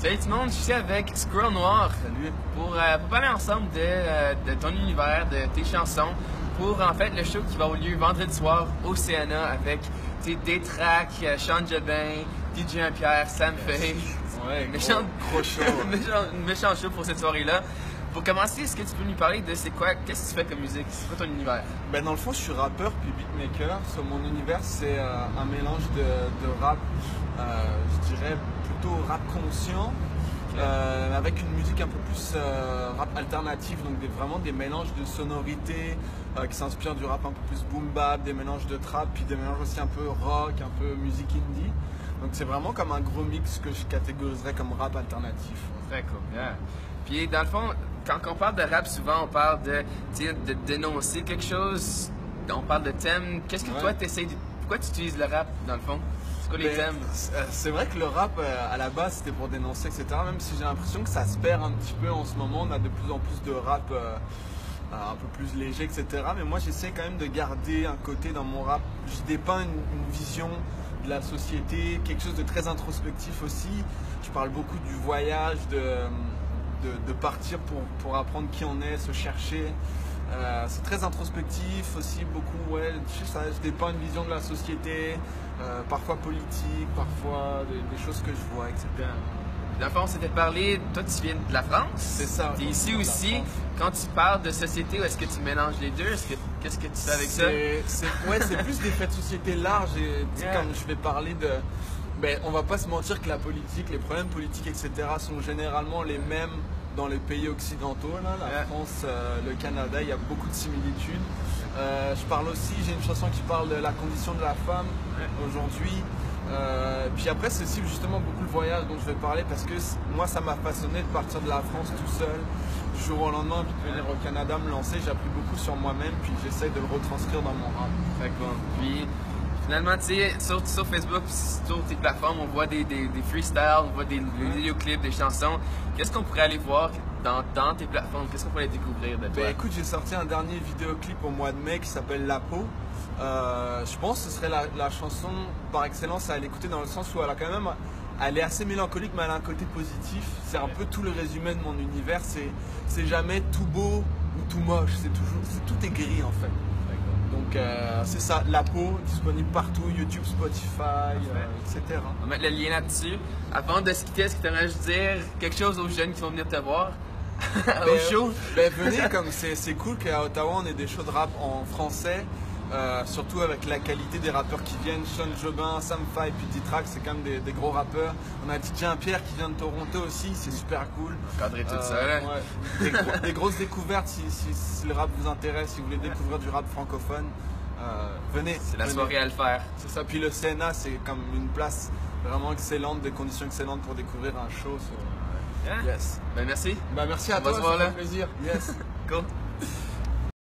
Salut tout le monde, je suis ici avec Squirrel Noir. Salut. Pour parler ensemble de ton univers, de tes chansons, pour en fait le show qui va avoir lieu vendredi soir au CNA avec D-Track, Sean Jobin, DJ Pierre, Sam Fay. Ouais, gros show. méchant show pour cette soirée-là. Pour commencer, est-ce que tu peux nous parler de c'est quoi, qu'est-ce que tu fais comme musique, c'est quoi ton univers? Ben dans le fond, je suis rappeur puis beatmaker. Sur mon univers, c'est un mélange de rap, je dirais plutôt rap conscient, avec une musique un peu plus rap alternatif, donc vraiment des mélanges de sonorités qui s'inspirent du rap un peu plus boom bap, des mélanges de trap, puis des mélanges aussi un peu rock, un peu musique indie. Donc c'est vraiment comme un gros mix que je catégoriserais comme rap alternatif. Très cool, yeah. Puis dans le fond, quand on parle de rap, souvent on parle de dénoncer quelque chose, on parle de thèmes. Qu'est-ce que toi t'essayes de... Pourquoi tu utilises le rap dans le fond? C'est quoi les thèmes? C'est vrai que le rap à la base c'était pour dénoncer, etc. Même si j'ai l'impression que ça se perd un petit peu en ce moment, on a de plus en plus de rap un peu plus léger, etc. Mais moi j'essaie quand même de garder un côté dans mon rap. Je dépeins une vision de la société, quelque chose de très introspectif aussi. Je parle beaucoup du voyage, de partir pour apprendre qui on est, se chercher. C'est très introspectif aussi, beaucoup, ouais, je dépeins une vision de la société, parfois politique, parfois des choses que je vois, etc. Dans le fond, on s'était parlé, toi tu viens de la France. C'est ça. Tu es ici aussi. Quand tu parles de société, est-ce que tu mélanges les deux? Qu'est-ce que tu fais avec ça? C'est plus des faits de société larges. Et comme je vais parler de... Ben, on va pas se mentir que la politique, les problèmes politiques, etc. sont généralement les mêmes dans les pays occidentaux. Là. La France, le Canada, il y a beaucoup de similitudes. Je parle aussi, j'ai une chanson qui parle de la condition de la femme aujourd'hui. Puis après, c'est aussi justement beaucoup le voyage dont je vais parler parce que moi, ça m'a façonné de partir de la France tout seul, du jour au lendemain, puis de venir au Canada me lancer. J'ai appris beaucoup sur moi-même, puis j'essaie de le retranscrire dans mon rap. D'accord. Puis finalement, tu sais, sur Facebook, sur tes plateformes, on voit des freestyles, on voit des vidéoclips, des chansons. Qu'est-ce qu'on pourrait aller voir dans tes plateformes? Qu'est-ce qu'on pourrait découvrir de toi? Ben écoute, j'ai sorti un dernier vidéoclip au mois de mai qui s'appelle La Peau. Je pense que ce serait la chanson par excellence à l'écouter dans le sens où elle est assez mélancolique mais elle a un côté positif. C'est un peu tout le résumé de mon univers. C'est jamais tout beau ou tout moche. Tout est gris en fait. Donc c'est ça, La Peau, disponible partout, YouTube, Spotify, etc. On va mettre le lien là-dessus. Avant de se quitter, est-ce que tu aimerais juste dire quelque chose aux jeunes qui vont venir te voir au show? Venez, comme c'est cool qu'à Ottawa on ait des shows de rap en français. Surtout avec la qualité des rappeurs qui viennent, Sean Jobin, Sam Fay, puis D-Track, c'est quand même des gros rappeurs. On a DJ Pierre qui vient de Toronto aussi, c'est super cool. Cadrer tout ça, là. Des grosses découvertes si le rap vous intéresse, si vous voulez découvrir du rap francophone, venez. C'est la soirée à le faire. C'est ça, puis le CNA c'est comme une place vraiment excellente, des conditions excellentes pour découvrir un show. Yes. Ben merci. Ben merci à toi, ça fait plaisir. Yes. Cool.